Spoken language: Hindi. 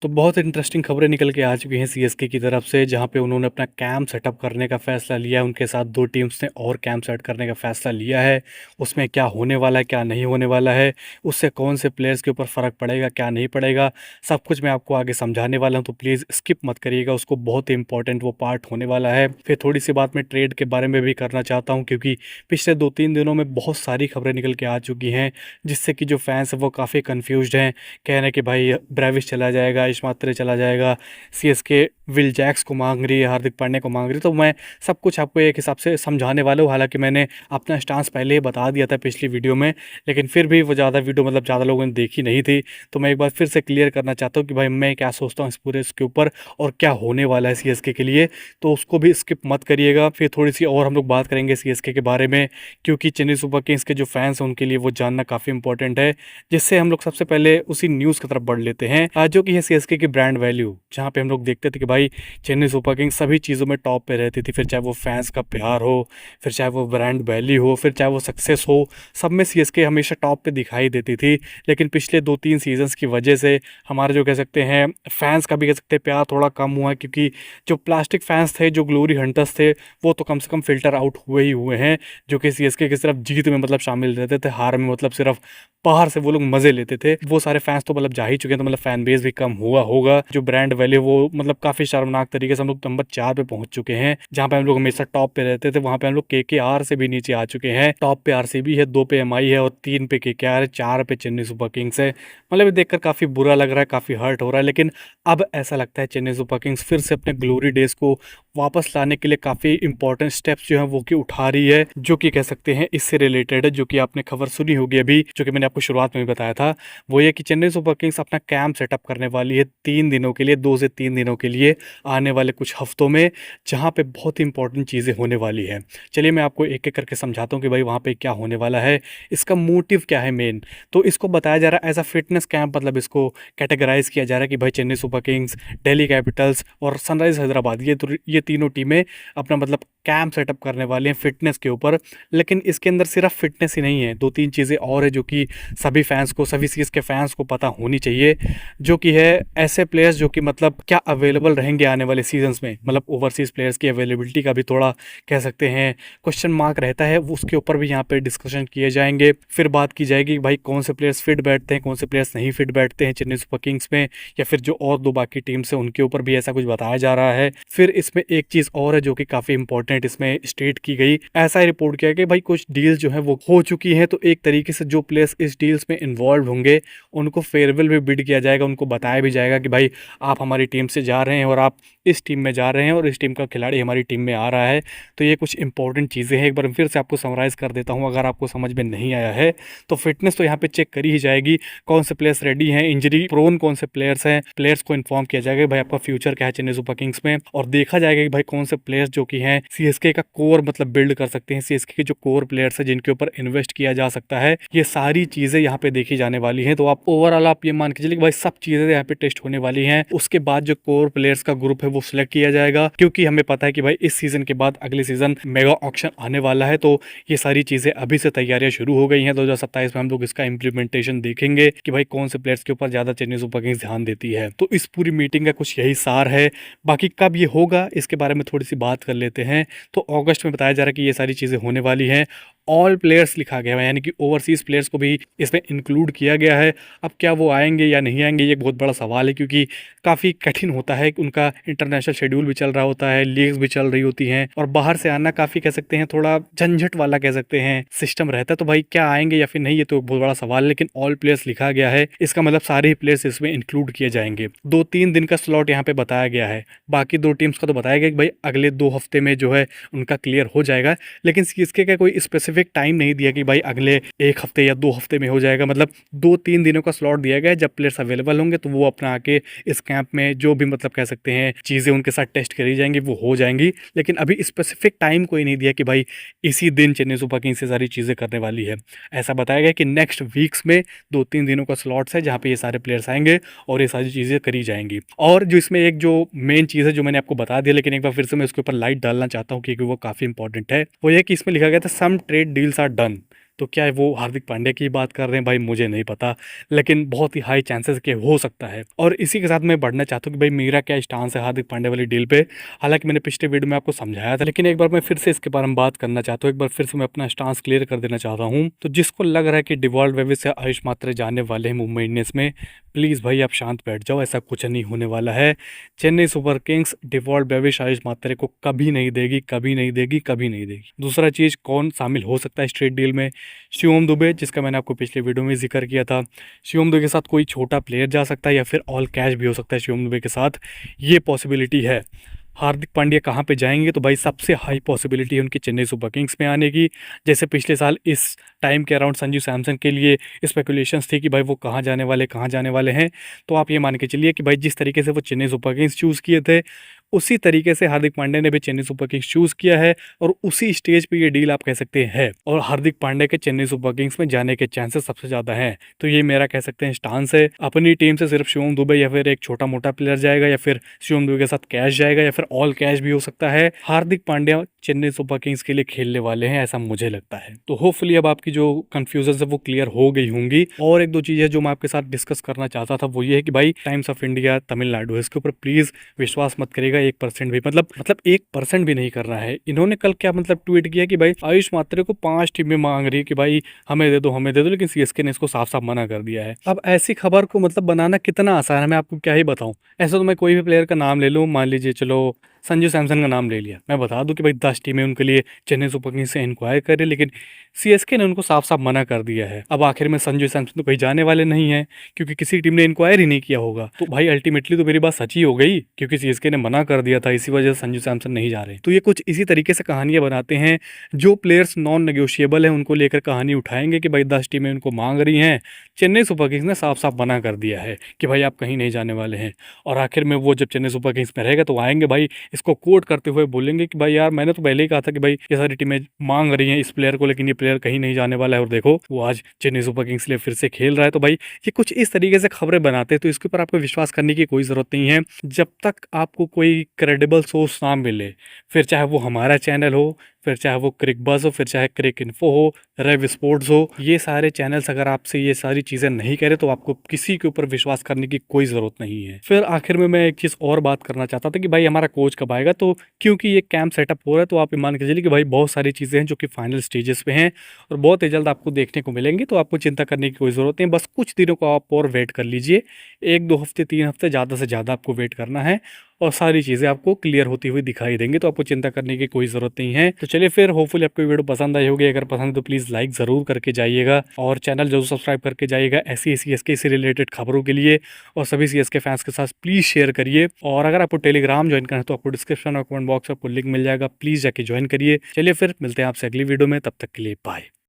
तो बहुत इंटरेस्टिंग खबरें निकल के आ चुकी हैं सीएसके की तरफ से, जहां पे उन्होंने अपना कैंप सेटअप करने का फैसला लिया है। उनके साथ दो टीम्स ने और कैंप सेट करने का फैसला लिया है। उसमें क्या होने वाला है, क्या नहीं होने वाला है, उससे कौन से प्लेयर्स के ऊपर फ़र्क पड़ेगा, क्या नहीं पड़ेगा, सब कुछ मैं आपको आगे समझाने वाला हूं। तो प्लीज़ स्किप मत करिएगा, उसको बहुत ही इंपॉर्टेंट वो पार्ट होने वाला है। फिर थोड़ी सी बात मैं ट्रेड के बारे में भी करना चाहता हूँ, क्योंकि पिछले 2-3 दिनों में बहुत सारी खबरें निकल के आ चुकी हैं, जिससे कि जो फैंस हैं वो काफ़ी कन्फ्यूज्ड हैं। कह रहे हैं कि भाई ब्रेविस चला जाएगा, इशमात्रे चला जाएगा, सीएसके विल जैक्स को मांग रही है, हार्दिक पांड्या को मांग रही है। तो मैं सब कुछ आपको एक हिसाब से समझाने वाला हूँ। हालांकि मैंने अपना स्टांस पहले ही बता दिया था पिछली वीडियो में, लेकिन फिर भी वो ज़्यादा वीडियो मतलब ज़्यादा लोगों ने देखी नहीं थी। तो मैं एक बार फिर से क्लियर करना चाहता हूँ कि भाई मैं क्या सोचता हूँ इस पूरे इसके ऊपर और क्या होने वाला है सीएसके के लिए। तो उसको भी स्किप मत करिएगा। फिर थोड़ी सी और हम लोग बात करेंगे सीएसके के बारे में, क्योंकि चेन्नई सुपर किंग्स के जो फैंस हैं उनके लिए वो जानना काफ़ी इंपॉर्टेंट है। जिससे हम लोग सबसे पहले उसी न्यूज़ की तरफ बढ़ लेते हैं, जो कि है सीएसके की ब्रांड वैल्यू। जहाँ पे हम लोग देखते थे कि भाई चेन्नई सुपर किंग्स सभी चीज़ों में टॉप पे रहती थी, फिर चाहे वो फैंस का प्यार हो, फिर चाहे वो ब्रांड वैल्यू हो, फिर चाहे वो सक्सेस हो, सब में सीएसके हमेशा टॉप पे दिखाई देती थी। लेकिन पिछले 2-3 सीजन्स की वजह से हमारे जो कह सकते हैं फैंस का भी कह सकते हैं प्यार थोड़ा कम हुआ है, क्योंकि जो प्लास्टिक फैंस थे, जो ग्लोरी हंटर्स थे, वो तो कम से कम फिल्टर आउट हुए ही हुए हैं। जो कि सीएसके की सिर्फ जीत में मतलब शामिल रहते थे, हार में मतलब सिर्फ बाहर से वो लोग मजे लेते थे। वो सारे फैंस तो मतलब जा ही चुके हैं, तो मतलब फैन बेस भी कम हुआ होगा। जो ब्रांड वैल्यू वो मतलब काफी शर्मनाक तरीके से हम लोग नंबर 4 पे पहुंच चुके हैं। जहां पे हम लोग हमेशा टॉप पे रहते थे, वहां पे हम लोग केकेआर से भी नीचे आ चुके हैं। टॉप पे आरसीबी है, 2 पे एमआई है और 3 पे केकेआर है, 4 पे चेन्नई सुपर किंग्स है। मतलब ये देखकर काफी बुरा लग रहा है, काफी हर्ट हो रहा है। लेकिन अब ऐसा लगता है चेन्नई सुपर किंग्स फिर से अपने ग्लोरी डेज को वापस लाने के लिए काफी इंपॉर्टेंट स्टेप्स जो है वो की उठा रही है, जो कि कह सकते हैं इससे रिलेटेड है। जो कि आपने खबर सुनी होगी अभी, जो कि मैंने आपको शुरुआत में भी बताया था, वो ये कि चेन्नई सुपर किंग्स अपना कैंप सेटअप करने वाली है 3 दिनों के लिए, 2 से 3 दिनों के लिए, आने वाले कुछ हफ्तों में, जहाँ पे बहुत ही इंपॉर्टेंट चीज़ें होने वाली है। चलिए मैं आपको एक एक करके समझाता हूँ कि भाई वहाँ पे क्या होने वाला है, इसका मोटिव क्या है मेन। तो इसको बताया जा रहा है एज अ फिटनेस कैंप, मतलब इसको कैटेगराइज किया जा रहा है कि भाई Chennai Super Kings, Delhi Capitals और सनराइज हैदराबाद, ये तीनों टीमें अपना मतलब कैंप सेटअप करने वाली हैं फिटनेस के ऊपर। लेकिन इसके अंदर सिर्फ फिटनेस ही नहीं है, 2-3 चीज़ें और है जो कि सभी फैंस को, सभी सीरीज़ के फैंस को पता होनी चाहिए। जो कि है ऐसे प्लेयर्स जो कि मतलब क्या अवेलेबल रहेंगे आने वाले सीजन्स में, मतलब ओवरसीज़ प्लेयर्स की अवेलेबिलिटी का भी थोड़ा कह सकते हैं क्वेश्चन मार्क रहता है, वो उसके ऊपर भी यहाँ पे डिस्कशन किए जाएंगे। फिर बात की जाएगी कि भाई कौन से प्लेयर्स फिट बैठते हैं, कौन से प्लेयर्स नहीं फिट बैठते हैं चेन्नई सुपर किंग्स में, या फिर जो और दो बाकी टीम्स हैं उनके ऊपर भी ऐसा कुछ बताया जा रहा है। फिर इसमें एक चीज़ और है जो कि काफ़ी इंपॉर्टेंट इसमें स्टेट की गई, ऐसा ही रिपोर्ट किया कि भाई कुछ डील्स जो है वो हो चुकी हैं। तो एक तरीके से जो प्लेयर्स इस डील्स में इन्वॉल्व होंगे उनको फेयरवेल भी बिड किया जाएगा, उनको बताया भी जाएगा कि भाई आप हमारी टीम से जा रहे हैं और आप इस टीम में जा रहे हैं और इस टीम का खिलाड़ी हमारी टीम में आ रहा है। तो ये कुछ इंपॉर्टेंट चीज़ें हैं, एक बार फिर से आपको समराइज़ कर देता हूँ अगर आपको समझ में नहीं आया है। तो फिटनेस तो यहाँ पे चेक करी ही जाएगी, कौन से प्लेयर्स रेडी हैं, इंजरी प्रोन कौन से प्लेयर्स हैं, प्लेयर्स को इन्फॉर्म किया जाएगा भाई आपका फ्यूचर क्या है चेन्नई सुपर किंग्स में, और देखा जाएगा कि भाई कौन से प्लेयर्स जो कि हैं सीएसके का कोर मतलब बिल्ड कर सकते हैं, सीएसके के जो कोर प्लेयर्स हैं जिनके ऊपर इन्वेस्ट किया जा सकता है। ये सारी चीज़ें यहाँ पे देखी जाने वाली हैं। तो आप ओवरऑल आप ये मान के चलिए कि भाई सब चीज़ें यहाँ पे टेस्ट होने वाली हैं। उसके बाद जो कोर प्लेयर्स का ग्रुप है वो सिलेक्ट किया जाएगा, क्योंकि हमें पता है कि भाई इस सीजन के बाद अगले सीजन मेगा ऑक्शन आने वाला है। तो ये सारी चीज़ें अभी से तैयारियां शुरू हो गई हैं। 2027 में हम लोग इसका इम्प्लीमेंटेशन देखेंगे कि भाई कौन से प्लेयर्स के ऊपर ज़्यादा चेन्नई सुपर किंग्स ध्यान देती है। तो इस पूरी मीटिंग का कुछ यही सार है। बाकी कब ये होगा इसके बारे में थोड़ी सी बात कर लेते हैं। तो अगस्त में बताया जा रहा है कि ये सारी चीज़ें होने वाली हैं। ऑल प्लेयर्स लिखा गया है, यानी कि ओवरसीज़ प्लेयर्स को भी इसमें इंक्लूड किया गया है। अब क्या वो आएंगे या नहीं आएंगे ये एक बहुत बड़ा सवाल है, क्योंकि काफ़ी कठिन होता है, उनका इंटरनेशनल शेड्यूल भी चल रहा होता है, लीग्स भी चल रही होती हैं, और बाहर से आना काफ़ी कह सकते हैं थोड़ा झंझट वाला कह सकते हैं सिस्टम रहता है। तो भाई क्या आएंगे या फिर नहीं ये तो बहुत बड़ा सवाल है, लेकिन ऑल प्लेयर्स लिखा गया है, इसका मतलब सारे ही प्लेयर्स इसमें इंक्लूड किए जाएंगे। 2-3 दिन का स्लॉट यहाँ पे बताया गया है। बाकी दो टीम्स का तो बताया गया कि भाई अगले 2 हफ्ते में जो है उनका क्लियर हो जाएगा, लेकिन सीएसके का कोई स्पेसिफिक टाइम नहीं दिया कि भाई अगले 1 हफ्ते या 2 हफ्ते में हो जाएगा। मतलब 2-3 दिनों का स्लॉट दिया गया है, जब प्लेयर्स अवेलेबल होंगे तो वो अपना आके इस कैंप में जो भी मतलब कह सकते हैं चीज़ें उनके साथ टेस्ट करी जाएंगी वो हो जाएंगी। लेकिन अभी स्पेसिफिक टाइम कोई नहीं दिया कि भाई इसी दिन चेन्नई सुपर किंग्स से सारी चीज़ें करने वाली है। ऐसा बताया गया कि नेक्स्ट वीक्स में 2-3 दिनों का स्लॉट्स है जहाँ पे ये सारे प्लेयर्स आएंगे और ये सारी चीज़ें करी जाएंगी। और जो इसमें एक जो मेन चीज़ है जो मैंने आपको बता दिया, लेकिन एक बार फिर से मैं उसके ऊपर लाइट डालना चाहता हूँ क्योंकि वो काफ़ी इंपॉर्टेंट है, वो ये कि इसमें लिखा गया था सम ट्रेड डील्स आर डन। तो क्या वो हार्दिक पांड्या की बात कर रहे हैं भाई, मुझे नहीं पता, लेकिन बहुत ही हाई चांसेस के हो सकता है। और इसी के साथ मैं बढ़ना चाहता हूँ कि भाई मेरा क्या स्टांस है हार्दिक पांड्या वाली डील पे। हालांकि मैंने पिछले वीडियो में आपको समझाया था, लेकिन एक बार मैं फिर से इसके बारे में बात करना चाहता हूँ, एक बार फिर से मैं अपना स्टांस क्लियर कर देना चाहता हूँ। तो जिसको लग रहा है कि डिवॉल्ट वेविस या आयुष मात्रे जाने वाले हैं मुंबई इंडियंस में, प्लीज़ भाई आप शांत बैठ जाओ, ऐसा कुछ नहीं होने वाला है। Chennai Super Kings Dewald Brevis Ayush Mhatre को कभी नहीं देगी, कभी नहीं देगी, कभी नहीं देगी। दूसरा चीज़, कौन शामिल हो सकता है स्ट्रेट डील में? शिवम दुबे, जिसका मैंने आपको पिछले वीडियो में जिक्र किया था। शिवम दुबे के साथ कोई छोटा प्लेयर जा सकता है या फिर ऑल कैश भी हो सकता है शिवम दुबे के साथ, ये पॉसिबिलिटी है। हार्दिक पांड्या कहाँ पे जाएंगे? तो भाई सबसे हाई पॉसिबिलिटी है उनकी चेन्नई सुपर किंग्स में आने की। जैसे पिछले साल इस टाइम के अराउंड संजू सैमसन के लिए स्पेकुलेशंस थी कि भाई वो कहाँ जाने वाले, कहाँ जाने वाले हैं। तो आप ये मान के चलिए कि भाई जिस तरीके से वो चेन्नई सुपर किंग्स चूज़ किए थे, उसी तरीके से हार्दिक पांड्या ने भी चेन्नई सुपर किंग्स चूज़ किया है, और उसी स्टेज पे ये डील आप कह सकते हैं। और हार्दिक पांड्या के चेन्नई सुपर किंग्स में जाने के चांसेस सबसे ज़्यादा हैं। तो ये मेरा कह सकते हैं स्टांस है। अपनी टीम से सिर्फ शिवम दुबे या फिर एक छोटा मोटा प्लेयर जाएगा, या फिर शिवम दुबे के साथ कैश जाएगा, या फिर ऑल कैश भी हो सकता है। हार्दिक पांड्या चेन्नई सुपर किंग्स के लिए खेलने वाले हैं, ऐसा मुझे लगता है। तो होपफुली अब आपकी जो कंफ्यूजन है वो क्लियर हो गई होंगी। और एक दो चीज़ें जो मैं आपके साथ डिस्कस करना चाहता था वो ये है कि भाई टाइम्स ऑफ इंडिया तमिलनाडु, इसके ऊपर प्लीज़ विश्वास मत करेगा 1% भी, मतलब 1% भी नहीं कर रहा है। इन्होंने कल क्या मतलब ट्वीट किया कि भाई आयुष मात्रे को 5 टीमें मांग रही है कि भाई हमें दे दो, हमें दे दो, लेकिन सीएसके ने इसको साफ साफ मना कर दिया है। अब ऐसी खबर को मतलब बनाना कितना आसान है, मैं आपको क्या ही बताऊं। ऐसा तो मैं कोई भी प्लेयर का नाम ले लूँ, मान लीजिए चलो संजू सैमसन का नाम ले लिया, मैं बता दूं कि भाई 10 टीमें उनके लिए चेन्नई सुपर किंग्स से इंक्वायर कर रही, लेकिन सीएसके ने उनको साफ साफ मना कर दिया है। अब आखिर में संजू सैमसन तो कहीं जाने वाले नहीं है, क्योंकि किसी टीम ने इंक्वायर ही नहीं किया होगा। तो भाई अल्टीमेटली तो मेरी बात सच ही हो गई, क्योंकि सीएसके ने मना कर दिया था, इसी वजह से संजू सैमसन नहीं जा रहे। तो ये कुछ इसी तरीके से कहानियां बनाते हैं। जो प्लेयर्स नॉन नेगोशिएबल हैं उनको लेकर कहानी उठाएंगे कि भाई 10 टीमें उनको मांग रही हैं, चेन्नई सुपर किंग्स ने साफ साफ मना कर दिया है कि भाई आप कहीं नहीं जाने वाले हैं। और आखिर में वो जब चेन्नई सुपर किंग्स में रहेगा तो आएंगे भाई, इसको कोट करते हुए बोलेंगे कि भाई यार मैंने तो पहले ही कहा था कि भाई ये सारी टीमें मांग रही हैं इस प्लेयर को, लेकिन ये प्लेयर कहीं नहीं जाने वाला है, और देखो वो आज चेन्नई सुपर किंग्स के लिए फिर से खेल रहा है। तो भाई ये कुछ इस तरीके से खबरें बनाते हैं, तो इसके ऊपर आपको विश्वास करने की कोई ज़रूरत नहीं है जब तक आपको कोई क्रेडिबल सोर्स ना मिले। फिर चाहे वो हमारा चैनल हो, फिर चाहे वो क्रिक बज़ हो, फिर चाहे क्रिक इन्फो हो, रेव स्पोर्ट्स हो, ये सारे चैनल्स अगर आपसे ये सारी चीज़ें नहीं करें तो आपको किसी के ऊपर विश्वास करने की कोई ज़रूरत नहीं है। फिर आखिर में मैं एक चीज़ और बात करना चाहता था कि भाई हमारा कोच कब आएगा। तो क्योंकि ये कैंप सेटअप हो रहा है, तो आप मान के चलिए कि भाई बहुत सारी चीज़ें हैं जो कि फाइनल स्टेजेस पे हैं और बहुत ही जल्द आपको देखने को मिलेंगी। तो आपको चिंता करने की कोई ज़रूरत नहीं है, बस कुछ दिनों को आप और वेट कर लीजिए। 1-2 हफ्ते, 3 हफ्ते, ज़्यादा से ज़्यादा आपको वेट करना है, और सारी चीज़ें आपको क्लियर होती हुई दिखाई देंगी। तो आपको चिंता करने की कोई ज़रूरत नहीं है। तो चलिए फिर, होपफुली आपको वीडियो पसंद आई होगी। अगर पसंद है तो प्लीज़ लाइक ज़रूर करके जाइएगा, और चैनल जरूर सब्सक्राइब करके जाइएगा ऐसी सीएसके से रिलेटेड खबरों के लिए। और सभी सीएसके फैंस के साथ प्लीज़ शेयर करिए। और अगर आपको टेलीग्राम ज्वाइन करना है तो आपको डिस्क्रिप्शन और कमेंट बॉक्स में आपको लिंक मिल जाएगा, प्लीज़ जाके ज्वाइन करिए। चलिए फिर मिलते हैं आपसे अगली वीडियो में, तब तक के लिए बाय।